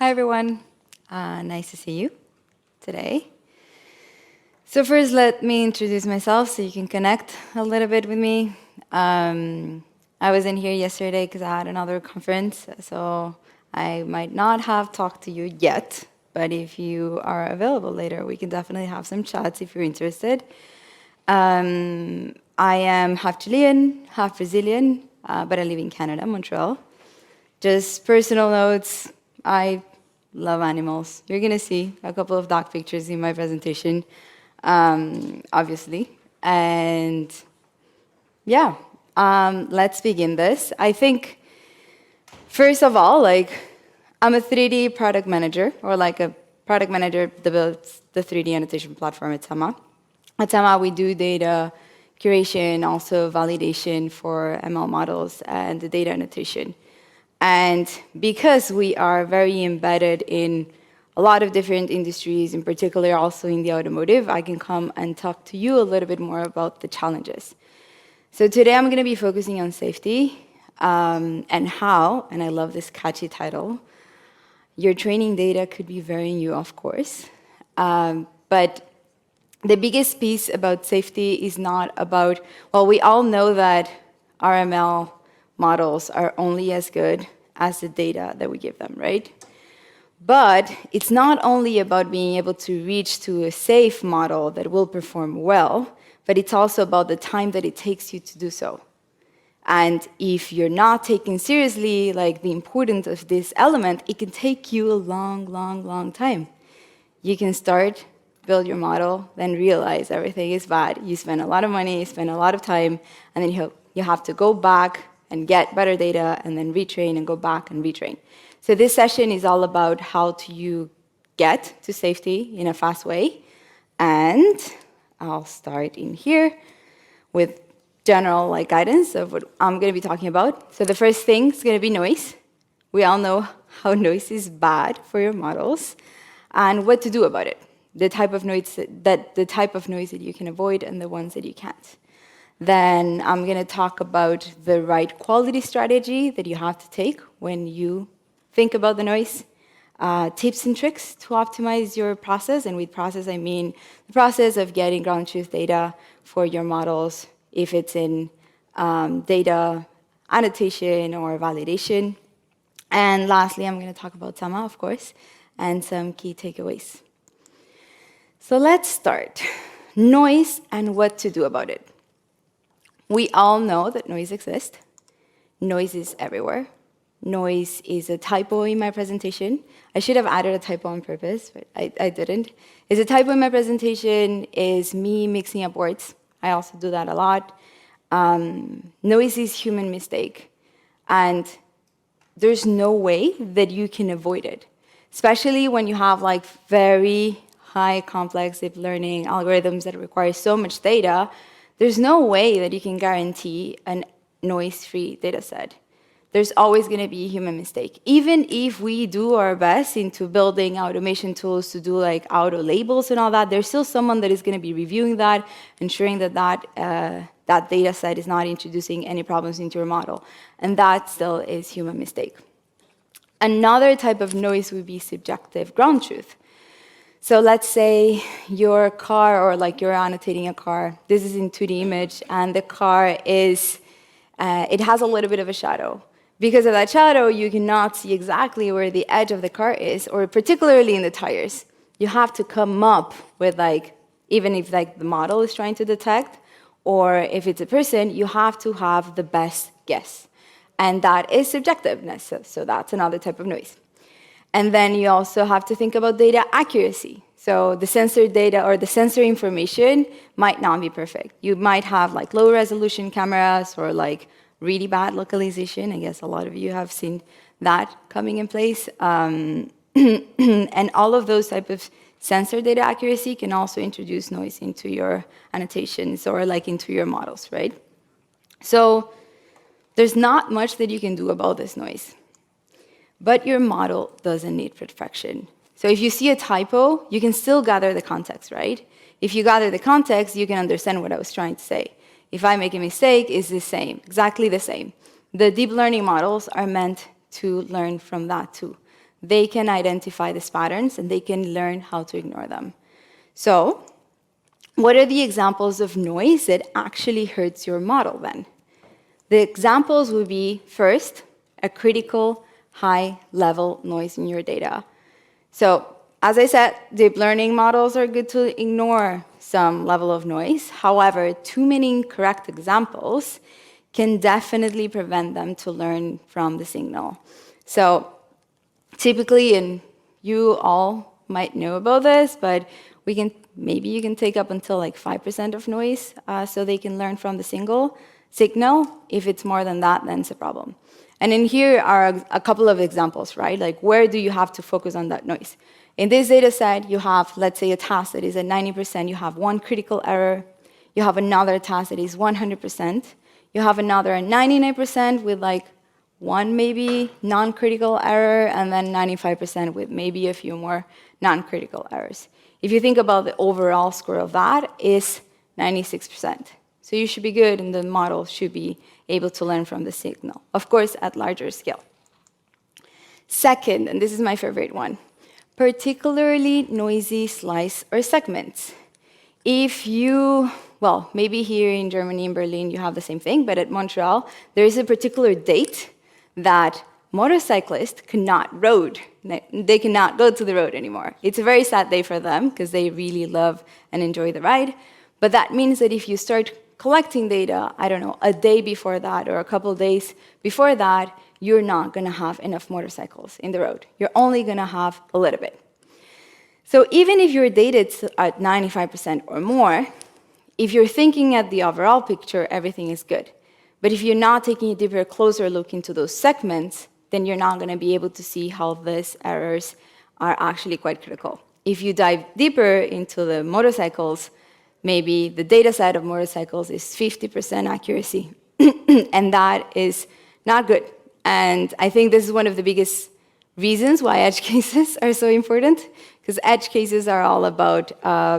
Hi, everyone. Nice to see you today. So first, let me introduce myself so you can connect a little bit with me. I was in here yesterday because I had another conference, so I might not have talked to you yet, but if you are available later, we can definitely have some chats if you're interested. I am half Chilean, half Brazilian, but I live in Canada, Montreal. Just personal notes, I love animals. You're going to see a couple of dog pictures in my presentation, obviously. And yeah, let's begin this. I think, first of all, I'm a 3D product manager, or like a product manager that builds the 3D annotation platform at Tama. At Tama, we do data curation, also validation for ML models and the data annotation. And because we are very embedded in a lot of different industries, in particular also in the automotive, I can come and talk to you a little bit more about the challenges. So today I'm going to be focusing on safety and how, and I love this catchy title, your training data could be very new, of course. But the biggest piece about safety is not about, well, we all know that RML models are only as good as the data that we give them, right? But it's not only about being able to reach to a safe model that will perform well, but it's also about the time that it takes you to do so. And if you're not taking seriously the importance of this element, it can take you a long, long, long time. You can start, build your model, then realize everything is bad. You spend a lot of money, you spend a lot of time, and then you have to go back and get better data, and then retrain and go back and retrain. So this session is all about how you get to safety in a fast way. And I'll start in here with general guidance of what I'm going to be talking about. So the first thing is going to be noise. We all know how noise is bad for your models and what to do about it. The type of noise that you can avoid and the ones that you can't. Then I'm going to talk about the right quality strategy that you have to take when you think about the noise, tips and tricks to optimize your process. And with process, I mean the process of getting ground truth data for your models, if it's in data annotation or validation. And lastly, I'm going to talk about Tama, of course, and some key takeaways. So let's start. Noise and what to do about it. We all know that noise exists. Noise is everywhere. Noise is a typo in my presentation. I should have added a typo on purpose, but I didn't. It's a typo in my presentation is me mixing up words. I also do that a lot. Noise is human mistake. And there's no way that you can avoid it, especially when you have very high complex deep learning algorithms that require so much data. There's no way that you can guarantee a noise-free data set. There's always going to be a human mistake. Even if we do our best into building automation tools to do auto labels and all that, there's still someone that is going to be reviewing that, ensuring that that data set is not introducing any problems into your model. And that still is human mistake. Another type of noise would be subjective ground truth. So let's say your car, or you're annotating a car. This is in 2D image, and the car it has a little bit of a shadow. Because of that shadow, you cannot see exactly where the edge of the car is, or particularly in the tires. You have to come up with even if the model is trying to detect, or if it's a person, you have to have the best guess. And that is subjectiveness, so that's another type of noise. And then you also have to think about data accuracy. So the sensor data or the sensor information might not be perfect. You might have low resolution cameras or really bad localization. I guess a lot of you have seen that coming in place. And all of those type of sensor data accuracy can also introduce noise into your annotations or into your models, right? So there's not much that you can do about this noise. But your model doesn't need perfection. So if you see a typo, you can still gather the context, right? If you gather the context, you can understand what I was trying to say. If I make a mistake, it's the same, exactly the same. The deep learning models are meant to learn from that too. they can identify these patterns and they can learn how to ignore them. So what are the examples of noise that actually hurts your model then? The examples would be, first, a critical high-level noise in your data. So as I said, deep learning models are good to ignore some level of noise. However, too many incorrect examples can definitely prevent them to learn from the signal. So typically, and you all might know about this, but maybe you can take up until like 5% of noise so they can learn from the signal. If it's more than that, then it's a problem. And in here are a couple of examples, right? Like, where do you have to focus on that noise? In this data set, you have, let's say, a task that is at 90%. You have one critical error. You have another task that is 100%. You have another at 99% with like one maybe non-critical error, and then 95% with maybe a few more non-critical errors. If you think about the overall score of that, is 96%. So you should be good, and the model should be able to learn from the signal, of course, at larger scale. Second, and this is my favorite one, particularly noisy slice or segments. If you, well, maybe here in Germany, in Berlin, you have the same thing, but at Montreal, there is a particular date that motorcyclists cannot road. They cannot go to the road anymore. It's a very sad day for them because they really love and enjoy the ride. But that means that if you start collecting data, I don't know, a day before that or a couple days before that, you're not going to have enough motorcycles in the road. You're only going to have a little bit. So even if your data is at 95% or more, if you're thinking at the overall picture, everything is good. But if you're not taking a deeper, closer look into those segments, then you're not going to be able to see how these errors are actually quite critical. If you dive deeper into the motorcycles, maybe the data set of motorcycles is 50% accuracy, and that is not good. And I think this is one of the biggest reasons why edge cases are so important, because edge cases are all about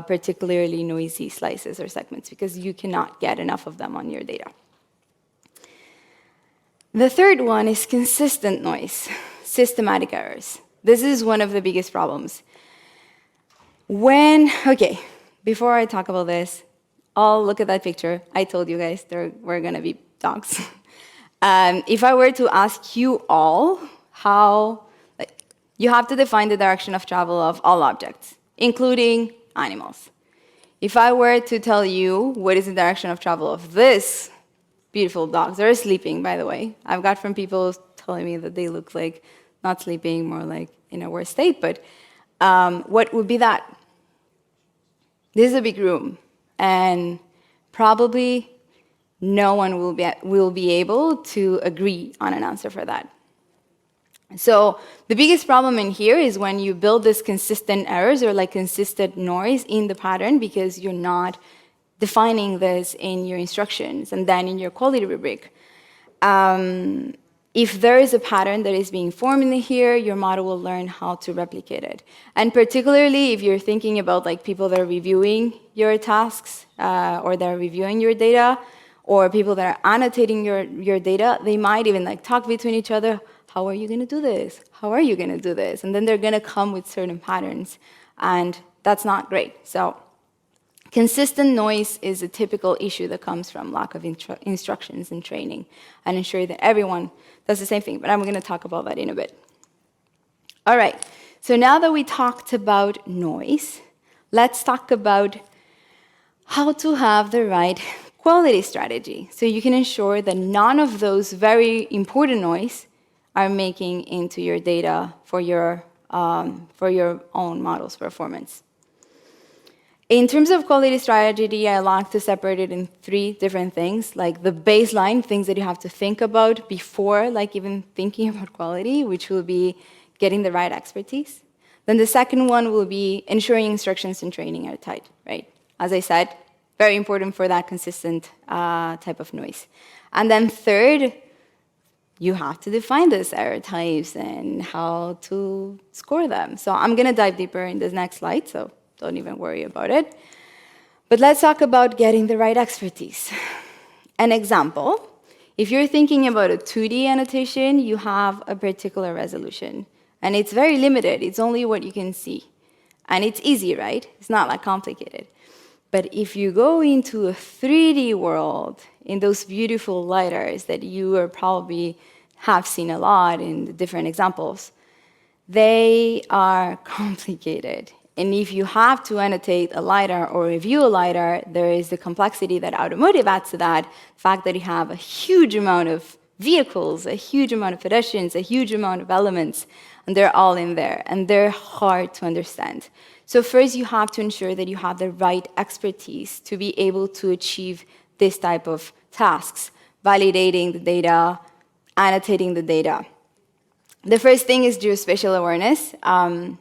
particularly noisy slices or segments, because you cannot get enough of them on your data. The third one is consistent noise, systematic errors. This is one of the biggest problems. Before I talk about this, look at that picture. I told you guys there were going to be dogs. If I were to ask you all how, you have to define the direction of travel of all objects, including animals. If I were to tell you what is the direction of travel of this beautiful dogs, they're sleeping, by the way. I've got from people telling me that they look like not sleeping, more like in a worse state, but what would be that? This is a big room, and probably no one will be able to agree on an answer for that. So the biggest problem in here is when you build this consistent errors or like consistent noise in the pattern because you're not defining this in your instructions and then in your quality rubric. If there is a pattern that is being formed in here, your model will learn how to replicate it. And particularly if you're thinking about like people that are reviewing your tasks or they're reviewing your data, or people that are annotating your data, they might even like talk between each other. How are you going to do this? How are you going to do this? And then they're going to come with certain patterns, and that's not great. So consistent noise is a typical issue that comes from lack of instructions and training, and ensure that everyone does the same thing. But I'm going to talk about that in a bit. All right. So now that we talked about noise, let's talk about how to have the right quality strategy, so you can ensure that none of those very important noise are making into your data for your own model's performance. In terms of quality strategy, I like to separate it in 3 different things, like the baseline, things that you have to think about before like even thinking about quality, which will be getting the right expertise. Then the second one will be ensuring instructions and training are tight, right? As I said, very important for that consistent type of noise. And then third, you have to define those error types and how to score them. So I'm going to dive deeper in this next slide, so don't even worry about it. But let's talk about getting the right expertise. An example, if you're thinking about a 2D annotation, you have a particular resolution. And it's very limited. It's only what you can see. And it's easy, right? It's not that complicated. But if you go into a 3D world, in those beautiful lidars that you are probably have seen a lot in the different examples, they are complicated. And if you have to annotate a lidar or review a lidar, there is the complexity that automotive adds to that, the fact that you have a huge amount of vehicles, a huge amount of pedestrians, a huge amount of elements, and they're all in there, and they're hard to understand. So first, you have to ensure that you have the right expertise to be able to achieve this type of tasks, validating the data, annotating the data. The first thing is geospatial awareness. I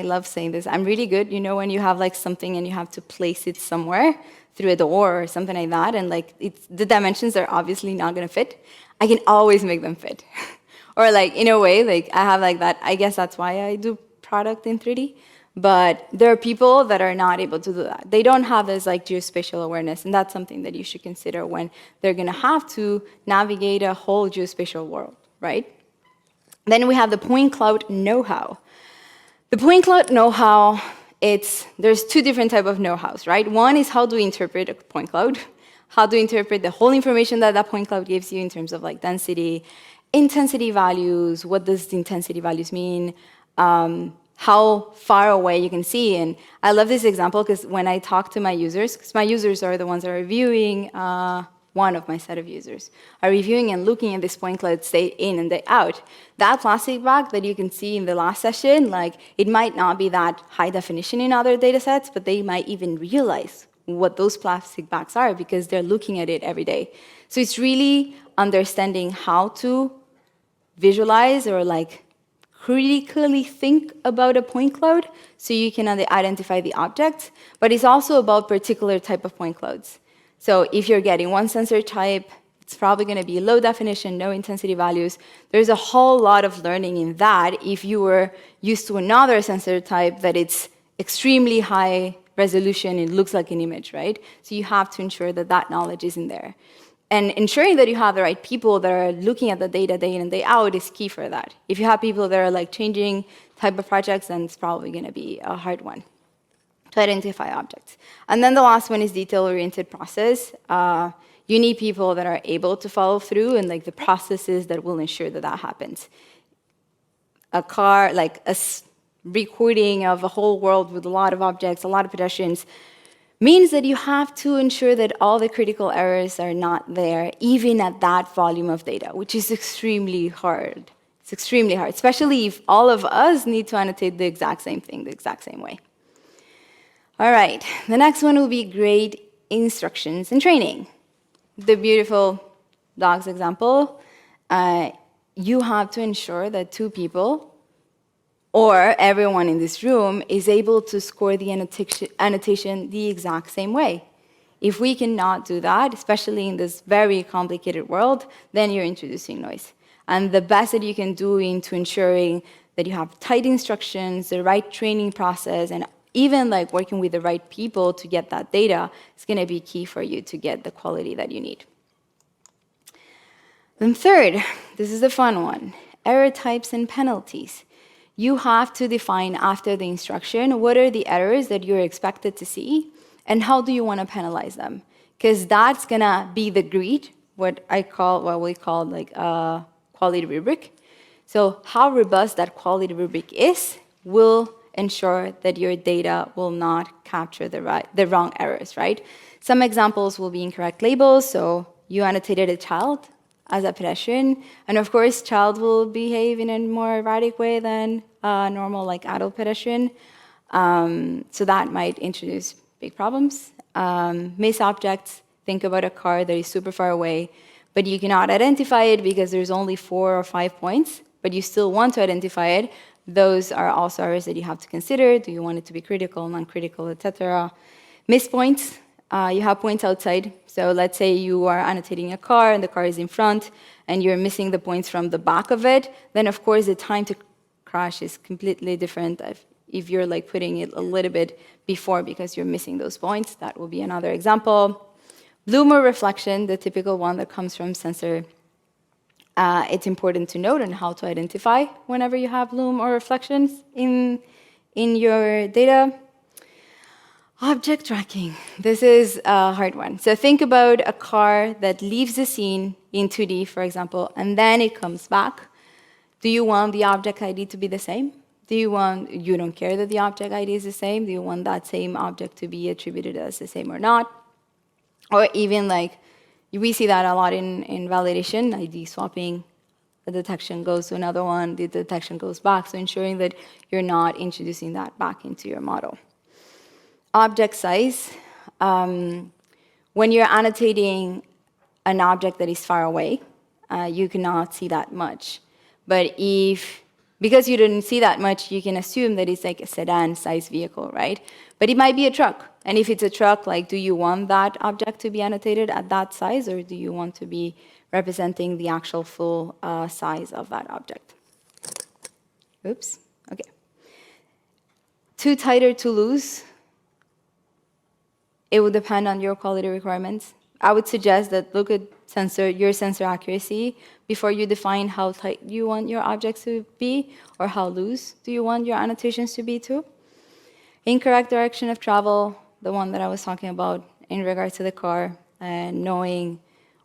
love saying this. I'm really good. You know, when you have like something and you have to place it somewhere through a door or something like that, and like the dimensions are obviously not going to fit, I can always make them fit. Or like in a way, like I have like that. I guess that's why I do product in 3D. But there are people that are not able to do that. They don't have this like geospatial awareness, and that's something that you should consider when they're going to have to navigate a whole geospatial world, right? Then we have the point cloud know-how. The point cloud know-how, there's two different types of know-hows, right? One is how to interpret a point cloud, how to interpret the whole information that that point cloud gives you in terms of like density, intensity values, what does the intensity values mean, how far away you can see. And I love this example because when I talk to my users, because my users are the ones that are reviewing, one of my set of users, are reviewing and looking at this point cloud day in and day out. That plastic bag that you can see in the last session, like it might not be that high definition in other data sets, but they might even realize what those plastic bags are because they're looking at it every day. So it's really understanding how to visualize or like critically think about a point cloud so you can identify the objects, but it's also about particular type of point clouds. So if you're getting one sensor type, it's probably going to be low definition, no intensity values. There's a whole lot of learning in that if you were used to another sensor type that it's extremely high resolution, it looks like an image, right? So you have to ensure that that knowledge is in there. And ensuring that you have the right people that are looking at the data day in and day out is key for that. If you have people that are like changing type of projects, then it's probably going to be a hard one to identify objects. And then the last one is detail-oriented process. You need people that are able to follow through and like the processes that will ensure that that happens. A car, like a recording of a whole world with a lot of objects, a lot of pedestrians, means that you have to ensure that all the critical errors are not there, even at that volume of data, which is extremely hard. It's extremely hard, especially if all of us need to annotate the exact same thing, the exact same way. All right, the next one will be great instructions and training. The beautiful dogs example, you have to ensure that two people or everyone in this room is able to score the annotation the exact same way. If we cannot do that, especially in this very complicated world, then you're introducing noise. And the best that you can do into ensuring that you have tight instructions, the right training process, and even like working with the right people to get that data is going to be key for you to get the quality that you need. Then third, this is the fun one, error types and penalties. You have to define after the instruction what are the errors that you're expected to see and how do you want to penalize them. Because that's going to be the grid, what we call like a quality rubric. So how robust that quality rubric is will ensure that your data will not capture the wrong errors, right? Some examples will be incorrect labels, so you annotated a child as a pedestrian, and of course, child will behave in a more erratic way than a normal, like adult pedestrian. So that might introduce big problems. Miss objects, think about a car that is super far away, but you cannot identify it because there's only 4 or 5 points, but you still want to identify it. Those are also errors that you have to consider. Do you want it to be critical, non-critical, etc.? Miss points. You have points outside. So let's say you are annotating a car and the car is in front and you're missing the points from the back of it. Then, of course, the time to crash is completely different if you're like putting it a little bit before because you're missing those points. That will be another example. Bloom or reflection, the typical one that comes from sensor It's important to note on how to identify whenever you have loom or reflections in your data. Object tracking. This is a hard one. So think about a car that leaves the scene in 2D, for example, and then it comes back. Do you want the object ID to be the same? You don't care that the object ID is the same? Do you want that same object to be attributed as the same or not? Or even like, we see that a lot in validation, ID swapping. The detection goes to another one, the detection goes back, so ensuring that you're not introducing that back into your model. Object size. When you're annotating an object that is far away, you cannot see that much. But because you didn't see that much, you can assume that it's like a sedan-sized vehicle, right? But it might be a truck. And if it's a truck, like, do you want that object to be annotated at that size, or do you want to be representing the actual full size of that object? Oops, okay. Too tight or too loose? It would depend on your quality requirements. I would suggest that look at your sensor accuracy before you define how tight you want your objects to be, or how loose do you want your annotations to be too. Incorrect direction of travel, the one that I was talking about in regards to the car, and knowing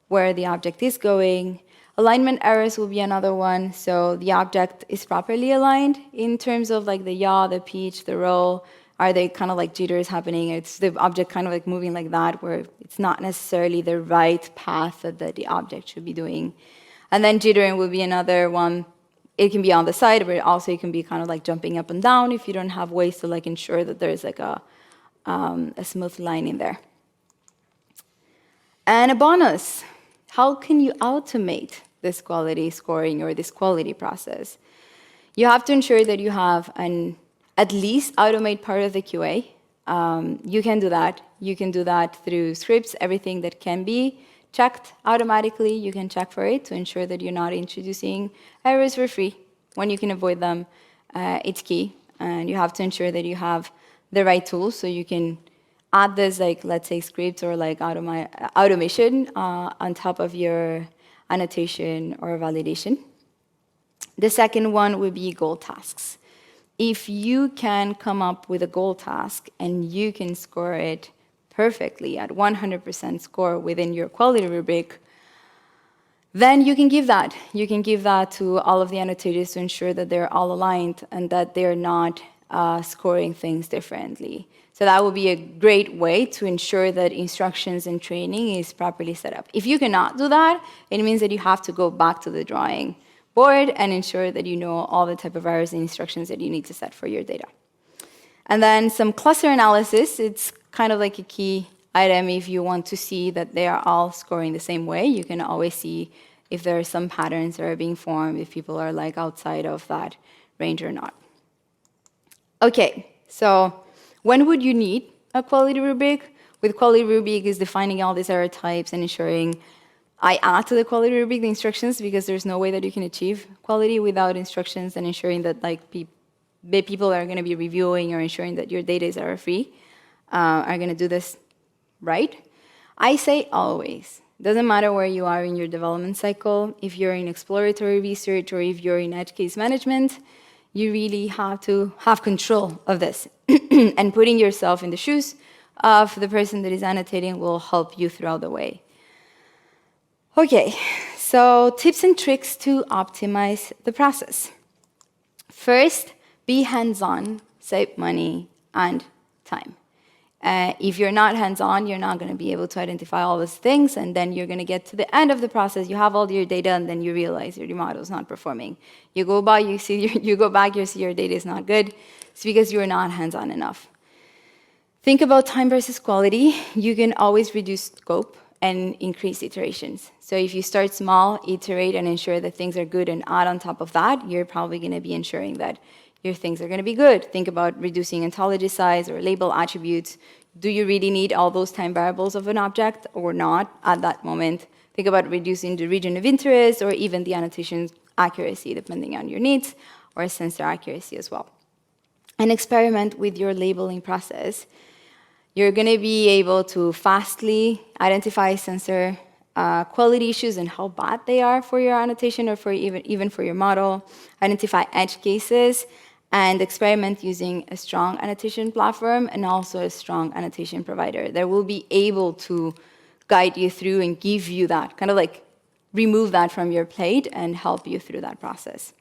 where the object is going. Alignment errors will be another one, so the object is properly aligned in terms of like the yaw, the pitch, the roll. Are they kind of like jitters happening? It's the object kind of like moving like that, where it's not necessarily the right path that the object should be doing. And then jittering will be another one. It can be on the side, but also it can be kind of like jumping up and down if you don't have ways to like ensure that there's like a smooth line in there. And a bonus, how can you automate this quality scoring or this quality process? You have to ensure that you have at least automate part of the QA. You can do that. You can do that through scripts, everything that can be checked automatically. You can check for it to ensure that you're not introducing errors for free. When you can avoid them, it's key. And you have to ensure that you have the right tools so you can add this, like, let's say, script or like automation on top of your annotation or validation. The second one would be goal tasks. If you can come up with a goal task and you can score it perfectly at 100% score within your quality rubric, then you can give that. You can give that to all of the annotators to ensure that they're all aligned and that they're not scoring things differently. So that would be a great way to ensure that instructions and training is properly set up. If you cannot do that, it means that you have to go back to the drawing board and ensure that you know all the type of errors and instructions that you need to set for your data. And then some cluster analysis. It's kind of like a key item if you want to see that they are all scoring the same way. You can always see if there are some patterns that are being formed, if people are like outside of that range or not. Okay, so when would you need a quality rubric? With quality rubric is defining all these error types and ensuring I add to the quality rubric the instructions, because there's no way that you can achieve quality without instructions, and ensuring that like the people that are going to be reviewing or ensuring that your data is error-free are going to do this right. I say always. Doesn't matter where you are in your development cycle. If you're in exploratory research or if you're in edge case management, you really have to have control of this. And putting yourself in the shoes of the person that is annotating will help you throughout the way. Okay, so tips and tricks to optimize the process. First, be hands-on, save money and time. If you're not hands-on, you're not going to be able to identify all those things, and then you're going to get to the end of the process, you have all your data, and then you realize your model is not performing. You go back, you see your data is not good. It's because you're not hands-on enough. Think about time versus quality. You can always reduce scope and increase iterations. So if you start small, iterate, and ensure that things are good, and add on top of that, you're probably going to be ensuring that your things are going to be good. Think about reducing ontology size or label attributes. Do you really need all those time variables of an object or not at that moment? Think about reducing the region of interest or even the annotation accuracy, depending on your needs, or sensor accuracy as well. And experiment with your labeling process. You're going to be able to fastly identify sensor quality issues and how bad they are for your annotation or for even for your model, identify edge cases, and experiment using a strong annotation platform and also a strong annotation provider that will be able to guide you through and give you that, kind of like remove that from your plate and help you through that process.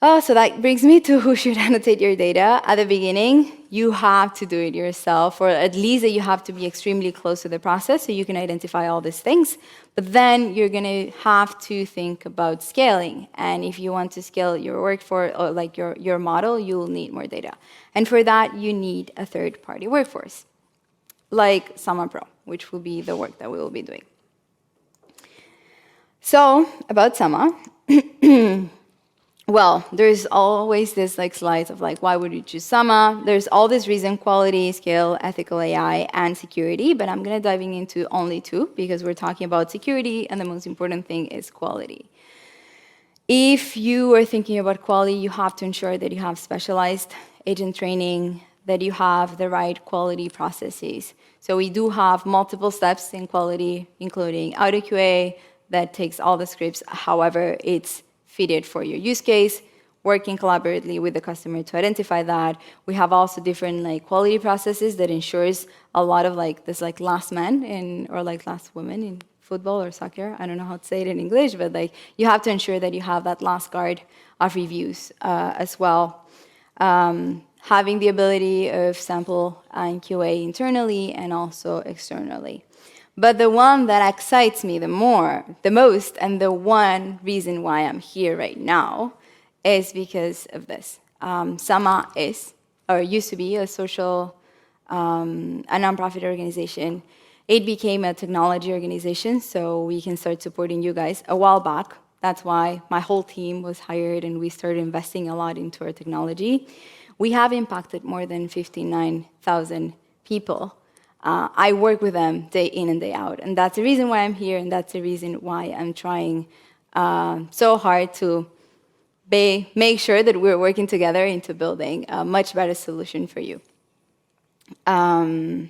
Oh, so that brings me to who should annotate your data. At the beginning, you have to do it yourself, or at least that you have to be extremely close to the process so you can identify all these things. But then you're going to have to think about scaling. And if you want to scale your workforce or like your model, you'll need more data. And for that, you need a third-party workforce, like Sama Pro, which will be the work that we will be doing. So about Sama. Well, there's always this like slides of like, why would you choose Sama? There's all this reason: quality, scale, ethical AI, and security. But I'm going to diving into only two because we're talking about security, and the most important thing is quality. If you are thinking about quality, you have to ensure that you have specialized agent training, that you have the right quality processes. So we do have multiple steps in quality, including auto QA that takes all the scripts. However, it's fitted for your use case, working collaboratively with the customer to identify that. We have also different like quality processes that ensures a lot of like this like last man in or like last woman in football or soccer. I don't know how to say it in English, but like you have to ensure that you have that last guard of reviews as well. Having the ability of sample and QA internally and also externally. But the one that excites me the most, and the one reason why I'm here right now, is because of this. Sama is, or used to be, a nonprofit organization. It became a technology organization, so we can start supporting you guys a while back. That's why my whole team was hired, and we started investing a lot into our technology. We have impacted more than 59,000 people. I work with them day in and day out. And that's the reason why I'm here, and that's the reason why I'm trying so hard to make sure that we're working together into building a much better solution for you. Yeah,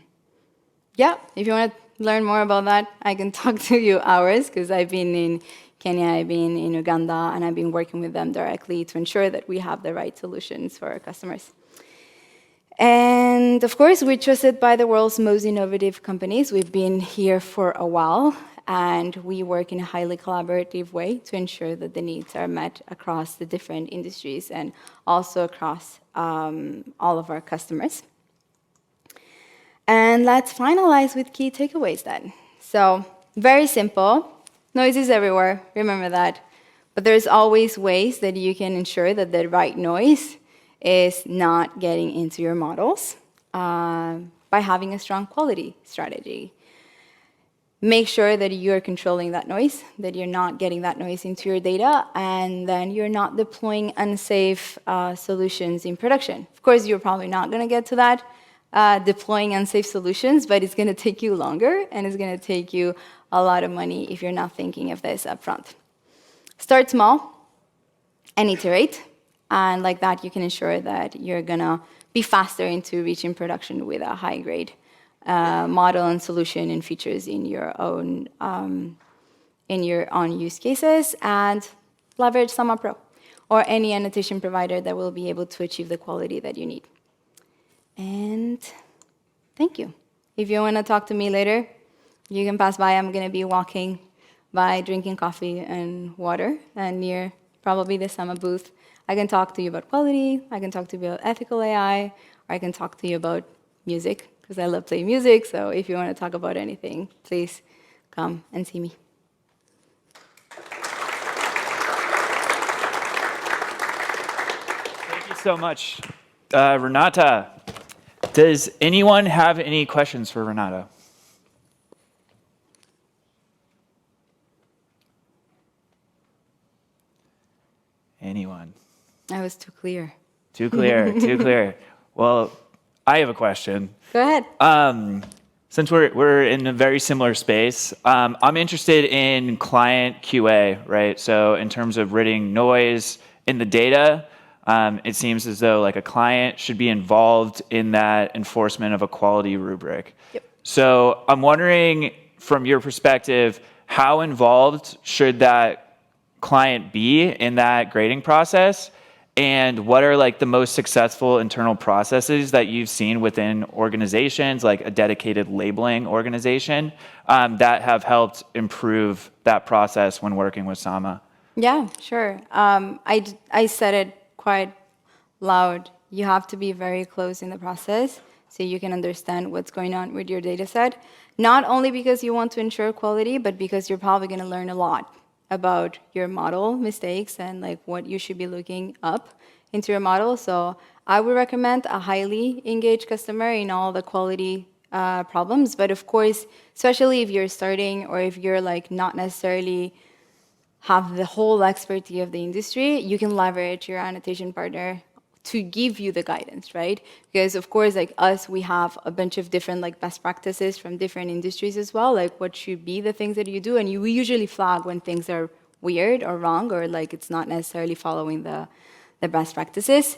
if you want to learn more about that, I can talk to you hours, because I've been in Kenya, I've been in Uganda, and I've been working with them directly to ensure that we have the right solutions for our customers. And of course, we're trusted by the world's most innovative companies. We've been here for a while, and we work in a highly collaborative way to ensure that the needs are met across the different industries and also across all of our customers. And let's finalize with key takeaways then. So, very simple. Noise is everywhere, remember that. But there's always ways that you can ensure that the right noise is not getting into your models by having a strong quality strategy. Make sure that you're controlling that noise, that you're not getting that noise into your data, and then you're not deploying unsafe solutions in production. Of course, you're probably not going to get to that, deploying unsafe solutions, but it's going to take you longer, and it's going to take you a lot of money if you're not thinking of this up front. Start small and iterate. And like that, you can ensure that you're going to be faster into reaching production with a high-grade model and solution and features in your own use cases. And leverage Sama Pro or any annotation provider that will be able to achieve the quality that you need. And thank you. If you want to talk to me later, you can pass by. I'm going to be walking by, drinking coffee and water, and near probably the Sama booth. I can talk to you about quality, I can talk to you about ethical AI, or I can talk to you about music, because I love playing music. So if you want to talk about anything, please come and see me. Thank you so much, Renata. Does anyone have any questions for Renata? Anyone? I was too clear. Too clear, too clear. Well, I have a question. Go ahead. Since we're in a very similar space, I'm interested in client QA, right? So in terms of ridding noise in the data, it seems as though like a client should be involved in that enforcement of a quality rubric. Yep. So I'm wondering, from your perspective, how involved should that client be in that grading process? And what are like the most successful internal processes that you've seen within organizations, like a dedicated labeling organization, that have helped improve that process when working with Sama? Yeah, sure. I said it quite loud. You have to be very close in the process so you can understand what's going on with your data set. Not only because you want to ensure quality, but because you're probably going to learn a lot about your model mistakes and like what you should be looking up into your model. So I would recommend a highly engaged customer in all the quality problems. But of course, especially if you're starting or if you're like not necessarily have the whole expertise of the industry, you can leverage your annotation partner to give you the guidance, right? Because of course, like us, we have a bunch of different like best practices from different industries as well, like what should be the things that you do. And we usually flag when things are weird or wrong or like it's not necessarily following the best practices.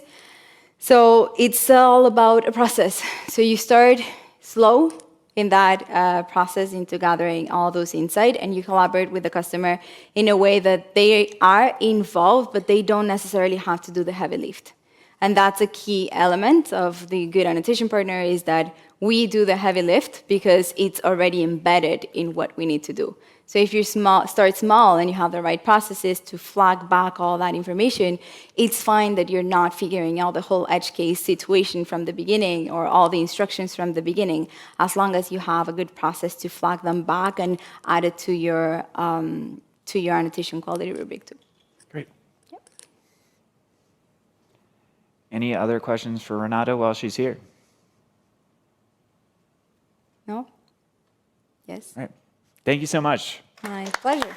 So it's all about a process. So you start slow in that process into gathering all those insights, and you collaborate with the customer in a way that they are involved, but they don't necessarily have to do the heavy lift. And that's a key element of the good annotation partner is that we do the heavy lift because it's already embedded in what we need to do. So if you start small and you have the right processes to flag back all that information, it's fine that you're not figuring out the whole edge case situation from the beginning or all the instructions from the beginning, as long as you have a good process to flag them back and add it to your annotation quality rubric too. Great. Any other questions for Renata while she's here? No? Yes? All right. Thank you so much. My pleasure.